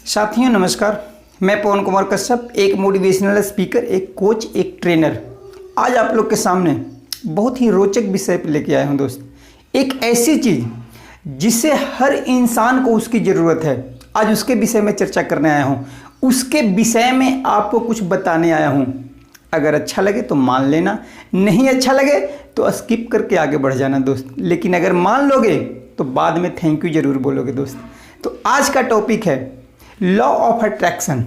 साथियों नमस्कार, मैं पवन कुमार कश्यप, एक मोटिवेशनल स्पीकर, एक कोच, एक ट्रेनर। आज आप लोग के सामने बहुत ही रोचक विषय पर लेके आया हूं दोस्त। एक ऐसी चीज़ जिससे हर इंसान को उसकी ज़रूरत है, आज उसके विषय में चर्चा करने आया हूं। उसके विषय में आपको कुछ बताने आया हूं। अगर अच्छा लगे तो मान लेना, नहीं अच्छा लगे तो स्किप करके आगे बढ़ जाना दोस्त। लेकिन अगर मान लोगे तो बाद में थैंक यू ज़रूर बोलोगे दोस्त। तो आज का टॉपिक है law of attraction.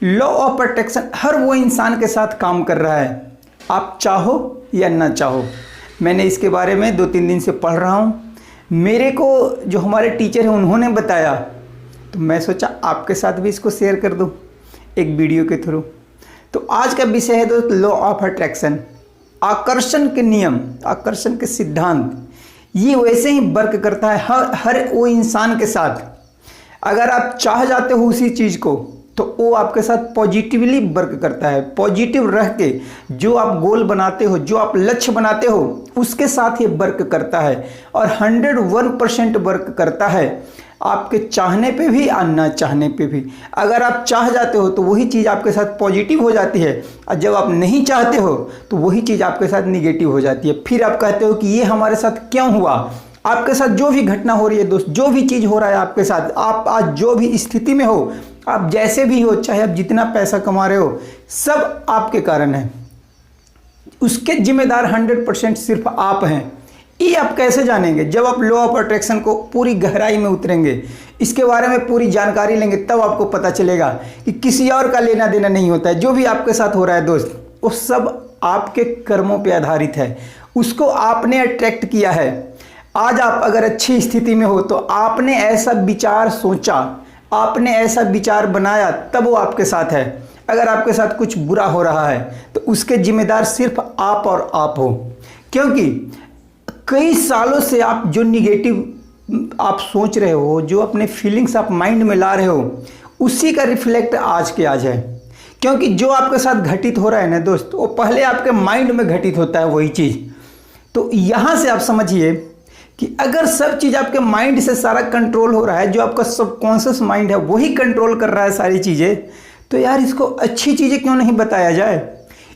Law of attraction हर वो इंसान के साथ काम कर रहा है, आप चाहो या ना चाहो। मैंने इसके बारे में 2-3 दिन से पढ़ रहा हूँ। मेरे को जो हमारे टीचर हैं उन्होंने बताया, तो मैं सोचा आपके साथ भी इसको शेयर कर दूँ एक वीडियो के थ्रू। तो आज का विषय है दोस्त लॉ ऑफ अट्रैक्शन। आकर्षण के नियम, आकर्षण के सिद्धांत, ये वैसे ही वर्क करता है हर वो इंसान के साथ। अगर आप चाह जाते हो उसी चीज़ को तो वो आपके साथ पॉजिटिवली वर्क करता है। पॉजिटिव रह के जो आप गोल बनाते हो, जो आप लक्ष्य बनाते हो, उसके साथ ये वर्क करता है और 101% वर्क करता है, आपके चाहने पे भी और ना चाहने पे भी। अगर आप चाह जाते हो तो वही चीज़ आपके साथ पॉजिटिव हो जाती है, और जब आप नहीं चाहते हो तो वही चीज़ आपके साथ निगेटिव हो जाती है। फिर आप कहते हो कि ये हमारे साथ क्यों हुआ। आपके साथ जो भी घटना हो रही है दोस्त, जो भी चीज़ हो रहा है आपके साथ, आप आज जो भी स्थिति में हो, आप जैसे भी हो, चाहे आप जितना पैसा कमा रहे हो, सब आपके कारण है। उसके जिम्मेदार 100% सिर्फ आप हैं। ये आप कैसे जानेंगे? जब आप लॉ ऑफ अट्रैक्शन को पूरी गहराई में उतरेंगे, इसके बारे में पूरी जानकारी लेंगे, तब आपको पता चलेगा कि किसी और का लेना देना नहीं होता है। जो भी आपके साथ हो रहा है दोस्त, वो सब आपके कर्मों पर आधारित है। उसको आपने अट्रैक्ट किया है। आज आप अगर अच्छी स्थिति में हो तो आपने ऐसा विचार सोचा, आपने ऐसा विचार बनाया, तब वो आपके साथ है। अगर आपके साथ कुछ बुरा हो रहा है तो उसके जिम्मेदार सिर्फ आप और आप हो। क्योंकि कई सालों से आप जो निगेटिव आप सोच रहे हो, जो अपने फीलिंग्स आप माइंड में ला रहे हो, उसी का रिफ्लेक्ट आज के आज है। क्योंकि जो आपके साथ घटित हो रहा है ना दोस्त, वो पहले आपके माइंड में घटित होता है वही चीज़। तो यहाँ से आप समझिए कि अगर सब चीज़ आपके माइंड से सारा कंट्रोल हो रहा है, जो आपका सबकॉन्शियस माइंड है वही कंट्रोल कर रहा है सारी चीज़ें, तो यार इसको अच्छी चीज़ें क्यों नहीं बताया जाए।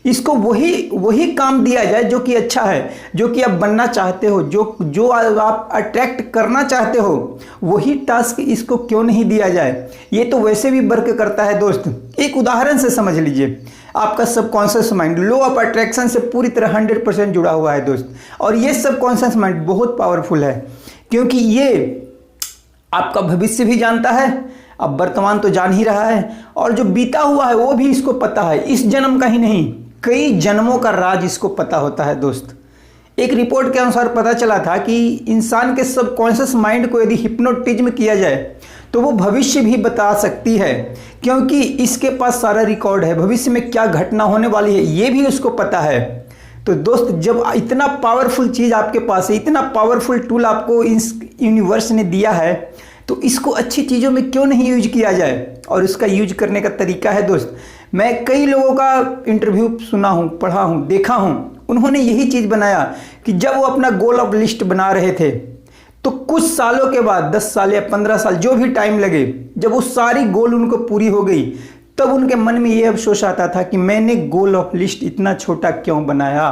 इसको वही काम दिया जाए जो कि अच्छा है, जो कि आप बनना चाहते हो, जो आप अट्रैक्ट करना चाहते हो, वही टास्क इसको क्यों नहीं दिया जाए। ये तो वैसे भी वर्क करता है दोस्त। एक उदाहरण से समझ लीजिए, आपका subconscious mind law of attraction से पूरी तरह 100% जुड़ा हुआ है दोस्त। और ये सबकॉन्शियस माइंड बहुत पावरफुल है, क्योंकि ये आपका भविष्य भी जानता है, अब वर्तमान तो जान ही रहा है, और जो बीता हुआ है वो भी इसको पता है। इस जन्म का ही नहीं, कई जन्मों का राज इसको पता होता है दोस्त। एक रिपोर्ट के अनुसार पता चला था कि इंसान के सबकॉन्शियस माइंड को यदि हिप्नोटिज्म किया जाए तो वो भविष्य भी बता सकती है, क्योंकि इसके पास सारा रिकॉर्ड है। भविष्य में क्या घटना होने वाली है ये भी उसको पता है। तो दोस्त, जब इतना पावरफुल चीज़ आपके पास है, इतना पावरफुल टूल आपको इस यूनिवर्स ने दिया है, तो इसको अच्छी चीज़ों में क्यों नहीं यूज किया जाए। और इसका यूज करने का तरीका है दोस्त, मैं कई लोगों का इंटरव्यू सुना हूँ, पढ़ा हूँ, देखा हूँ। उन्होंने यही चीज़ बनाया कि जब वो अपना गोल ऑफ लिस्ट बना रहे थे, तो कुछ सालों के बाद, 10 साल या 15 साल जो भी टाइम लगे, जब वो सारी गोल उनको पूरी हो गई, तब उनके मन में ये अफसोस आता था कि मैंने गोल ऑफ लिस्ट इतना छोटा क्यों बनाया।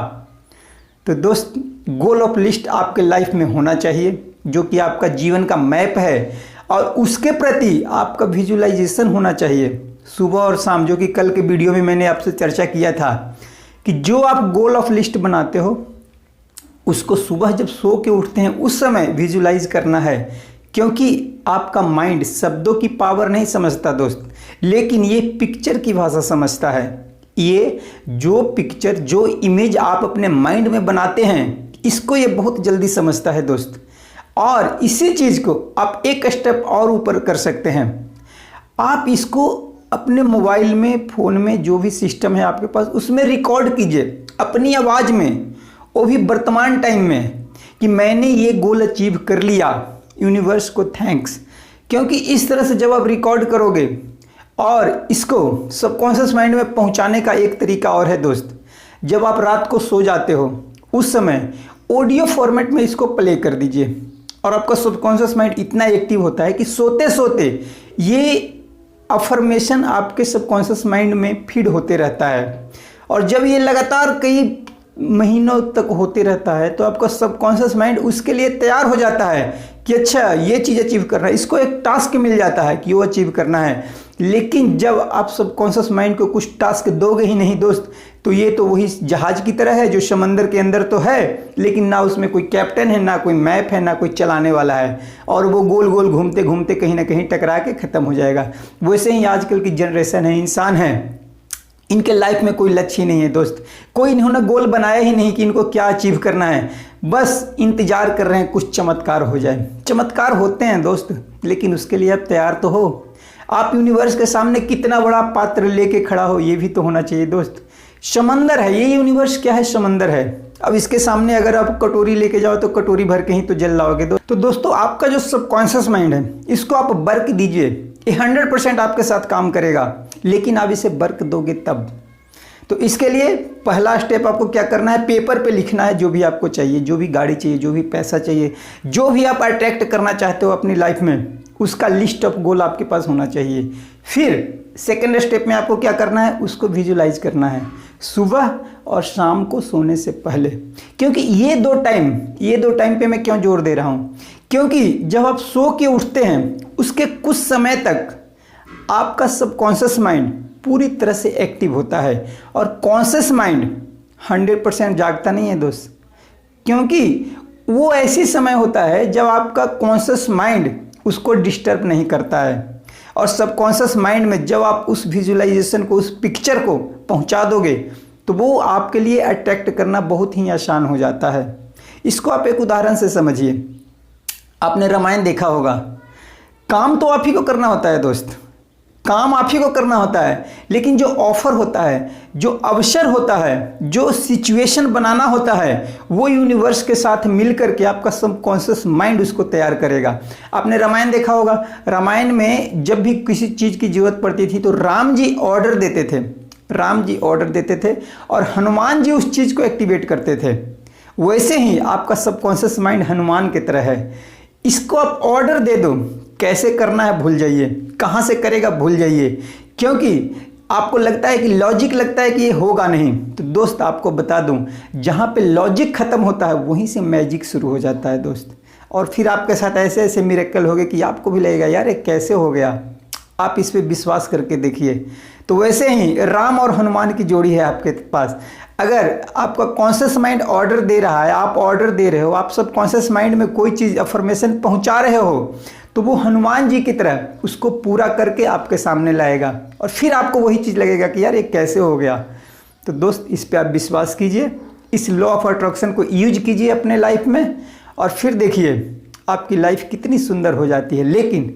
तो दोस्त, गोल ऑफ लिस्ट आपके लाइफ में होना चाहिए, जो कि आपका जीवन का मैप है, और उसके प्रति आपका विजुअलाइजेशन होना चाहिए सुबह और शाम। जो कि कल के वीडियो में मैंने आपसे चर्चा किया था कि जो आप गोल ऑफ लिस्ट बनाते हो उसको सुबह जब सो के उठते हैं उस समय विजुलाइज करना है। क्योंकि आपका माइंड शब्दों की पावर नहीं समझता दोस्त, लेकिन ये पिक्चर की भाषा समझता है। ये जो पिक्चर, जो इमेज आप अपने माइंड में बनाते हैं, इसको ये बहुत जल्दी समझता है दोस्त। और इसी चीज़ को आप एक स्टेप और ऊपर कर सकते हैं। आप इसको अपने मोबाइल में, फ़ोन में, जो भी सिस्टम है आपके पास, उसमें रिकॉर्ड कीजिए अपनी आवाज़ में, वो भी वर्तमान टाइम में, कि मैंने ये गोल अचीव कर लिया, यूनिवर्स को थैंक्स। क्योंकि इस तरह से जब आप रिकॉर्ड करोगे, और इसको सबकॉन्शियस माइंड में पहुंचाने का एक तरीका और है दोस्त, जब आप रात को सो जाते हो उस समय ऑडियो फॉर्मेट में इसको प्ले कर दीजिए, और आपका सबकॉन्शियस माइंड इतना एक्टिव होता है कि सोते सोते ये अफर्मेशन आपके सबकॉन्शियस माइंड में फीड होते रहता है, और जब ये लगातार कई महीनों तक होते रहता है तो आपका सबकॉन्शियस माइंड उसके लिए तैयार हो जाता है कि अच्छा ये चीज़ अचीव करना है, इसको एक टास्क मिल जाता है कि वो अचीव करना है। लेकिन जब आप सबकॉन्शियस माइंड को कुछ टास्क दोगे ही नहीं दोस्त, तो ये तो वही जहाज़ की तरह है जो समंदर के अंदर तो है, लेकिन ना उसमें कोई कैप्टन है, ना कोई मैप है, ना कोई चलाने वाला है, और वो गोल गोल घूमते घूमते कहीं ना कहीं टकरा के ख़त्म हो जाएगा। वैसे ही आजकल की जनरेशन है, इंसान है, इनके लाइफ में कोई लक्ष्य नहीं है दोस्त। कोई इन्होंने गोल बनाया ही नहीं कि इनको क्या अचीव करना है, बस इंतजार कर रहे हैं कुछ चमत्कार हो जाए। चमत्कार होते हैं दोस्त, लेकिन उसके लिए आप तैयार तो हो। आप यूनिवर्स के सामने कितना बड़ा पात्र लेके खड़ा हो, ये भी तो होना चाहिए दोस्त। समंदर है ये यूनिवर्स, क्या है, समंदर है। अब इसके सामने अगर आप कटोरी लेके जाओ तो कटोरी भर के ही तो जल लाओगे। तो दोस्तों आपका जो सबकॉन्शियस माइंड है, इसको आप वर्क दीजिए, ये 100% आपके साथ काम करेगा, लेकिन आप इसे वर्क दोगे तब। तो इसके लिए पहला स्टेप आपको क्या करना है, पेपर पे लिखना है जो भी आपको चाहिए, जो भी गाड़ी चाहिए, जो भी पैसा चाहिए, जो भी आप अट्रैक्ट करना चाहते हो अपनी लाइफ में, उसका लिस्ट ऑफ गोल आपके पास होना चाहिए। फिर सेकंड स्टेप में आपको क्या करना है, उसको विजुलाइज करना है सुबह और शाम को सोने से पहले। क्योंकि ये दो टाइम पे मैं क्यों जोर दे रहा हूँ, क्योंकि जब आप सो के उठते हैं उसके कुछ समय तक आपका सबकॉन्शियस माइंड पूरी तरह से एक्टिव होता है, और कॉन्शियस माइंड 100% जागता नहीं है दोस्त। क्योंकि वो ऐसी समय होता है जब आपका कॉन्शियस माइंड उसको डिस्टर्ब नहीं करता है, और सबकॉन्शियस माइंड में जब आप उस विजुअलाइजेशन को, उस पिक्चर को पहुंचा दोगे तो वो आपके लिए अट्रैक्ट करना बहुत ही आसान हो जाता है। इसको आप एक उदाहरण से समझिए। आपने रामायण देखा होगा, काम तो आप ही को करना होता है दोस्त, काम आप ही को करना होता है, लेकिन जो ऑफर होता है, जो अवसर होता है, जो सिचुएशन बनाना होता है, वो यूनिवर्स के साथ मिलकर के आपका सबकॉन्शियस माइंड उसको तैयार करेगा। आपने रामायण देखा होगा, रामायण में जब भी किसी चीज़ की जरूरत पड़ती थी तो राम जी ऑर्डर देते थे और हनुमान जी उस चीज़ को एक्टिवेट करते थे। वैसे ही आपका सबकॉन्शियस माइंड हनुमान की तरह है, इसको आप ऑर्डर दे दो, कैसे करना है भूल जाइए, कहाँ से करेगा भूल जाइए, क्योंकि आपको लगता है कि लॉजिक लगता है कि ये होगा नहीं। तो दोस्त आपको बता दूं, जहाँ पे लॉजिक ख़त्म होता है वहीं से मैजिक शुरू हो जाता है दोस्त। और फिर आपके साथ ऐसे ऐसे मिरेकल हो गए कि आपको भी लगेगा यार ये कैसे हो गया। आप इस पे विश्वास करके देखिए। तो वैसे ही राम और हनुमान की जोड़ी है आपके पास। अगर आपका कॉन्शियस माइंड ऑर्डर दे रहा है, आप ऑर्डर दे रहे हो, आप सब कॉन्शियस माइंड में कोई चीज़ अफर्मेशन पहुंचा रहे हो, तो वो हनुमान जी की तरह उसको पूरा करके आपके सामने लाएगा, और फिर आपको वही चीज़ लगेगा कि यार ये कैसे हो गया। तो दोस्त इस पे आप विश्वास कीजिए, इस लॉ ऑफ अट्रैक्शन को यूज कीजिए अपने लाइफ में, और फिर देखिए आपकी लाइफ कितनी सुंदर हो जाती है। लेकिन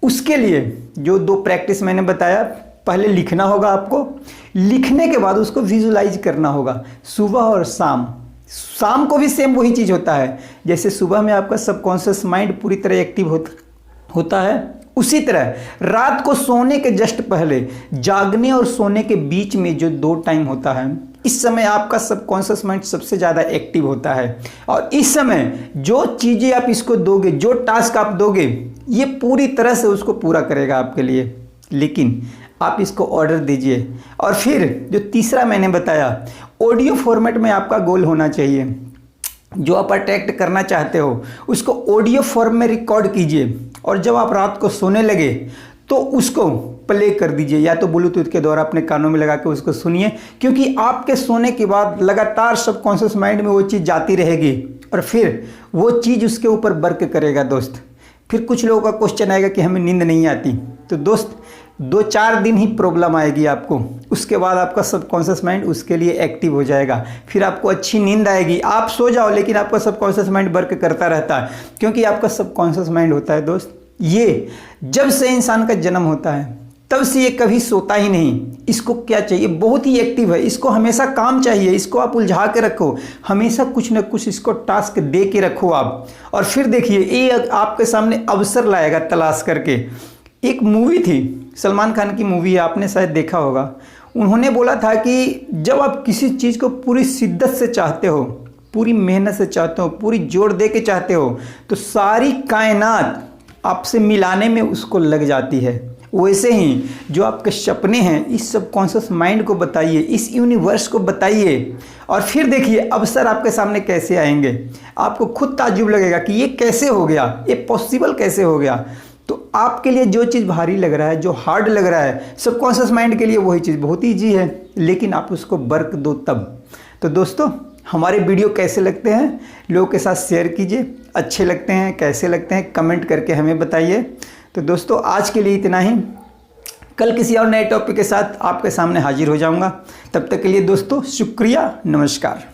उसके लिए जो 2 प्रैक्टिस मैंने बताया, पहले लिखना होगा आपको, लिखने के बाद उसको विजुलाइज करना होगा सुबह और शाम को भी सेम वही चीज़ होता है। जैसे सुबह में आपका सबकॉन्शियस माइंड पूरी तरह एक्टिव होता है, उसी तरह रात को सोने के जस्ट पहले, जागने और सोने के बीच में जो 2 टाइम होता है, इस समय आपका सबकॉन्शियस माइंड सबसे ज़्यादा एक्टिव होता है। और इस समय जो चीज़ें आप इसको दोगे, जो टास्क आप दोगे, ये पूरी तरह से उसको पूरा करेगा आपके लिए। लेकिन आप इसको ऑर्डर दीजिए। और फिर जो तीसरा मैंने बताया, ऑडियो फॉर्मेट में आपका गोल होना चाहिए। जो आप अट्रैक्ट करना चाहते हो उसको ऑडियो फॉर्म में रिकॉर्ड कीजिए, और जब आप रात को सोने लगे तो उसको प्ले कर दीजिए, या तो ब्लूटूथ के द्वारा अपने कानों में लगा के उसको सुनिए। क्योंकि आपके सोने के बाद लगातार सबकॉन्शियस माइंड में वो चीज़ जाती रहेगी, और फिर वो चीज़ उसके ऊपर वर्क करेगा दोस्त। फिर कुछ लोगों का क्वेश्चन आएगा कि हमें नींद नहीं आती, तो दोस्त 2-4 दिन ही प्रॉब्लम आएगी आपको, उसके बाद आपका सबकॉन्शियस माइंड उसके लिए एक्टिव हो जाएगा, फिर आपको अच्छी नींद आएगी। आप सो जाओ लेकिन आपका सबकॉन्शियस माइंड वर्क करता रहता है, क्योंकि आपका सबकॉन्शियस माइंड होता है दोस्त, ये जब से इंसान का जन्म होता है तब से ये कभी सोता ही नहीं। इसको क्या चाहिए, बहुत ही एक्टिव है, इसको हमेशा काम चाहिए, इसको आप उलझा के रखो, हमेशा कुछ ना कुछ इसको टास्क दे के रखो आप। और फिर देखिए ये आपके सामने अवसर लाएगा तलाश करके। एक मूवी थी, सलमान खान की मूवी है, आपने शायद देखा होगा। उन्होंने बोला था कि जब आप किसी चीज़ को पूरी शिद्दत से चाहते हो, पूरी मेहनत से चाहते हो, पूरी जोर दे के चाहते हो, तो सारी कायनात आपसे मिलाने में उसको लग जाती है, वैसे ही जो आपके सपने हैं इस सबकॉन्शियस माइंड को बताइए, इस यूनिवर्स को बताइए और फिर देखिए अवसर आपके सामने कैसे आएंगे। आपको खुद ताज्जुब लगेगा कि ये कैसे हो गया, ये पॉसिबल कैसे हो गया। तो आपके लिए जो चीज़ भारी लग रहा है, जो हार्ड लग रहा है, सबकॉन्शियस माइंड के लिए वही चीज़ बहुत ईजी है, लेकिन आप उसको वर्क दो तब। तो दोस्तों हमारे वीडियो कैसे लगते हैं लोगों के साथ शेयर कीजिए, अच्छे लगते हैं कैसे लगते हैं कमेंट करके हमें बताइए। तो दोस्तों आज के लिए इतना ही, कल किसी और नए टॉपिक के साथ आपके सामने हाजिर हो जाऊंगा। तब तक के लिए दोस्तों शुक्रिया, नमस्कार।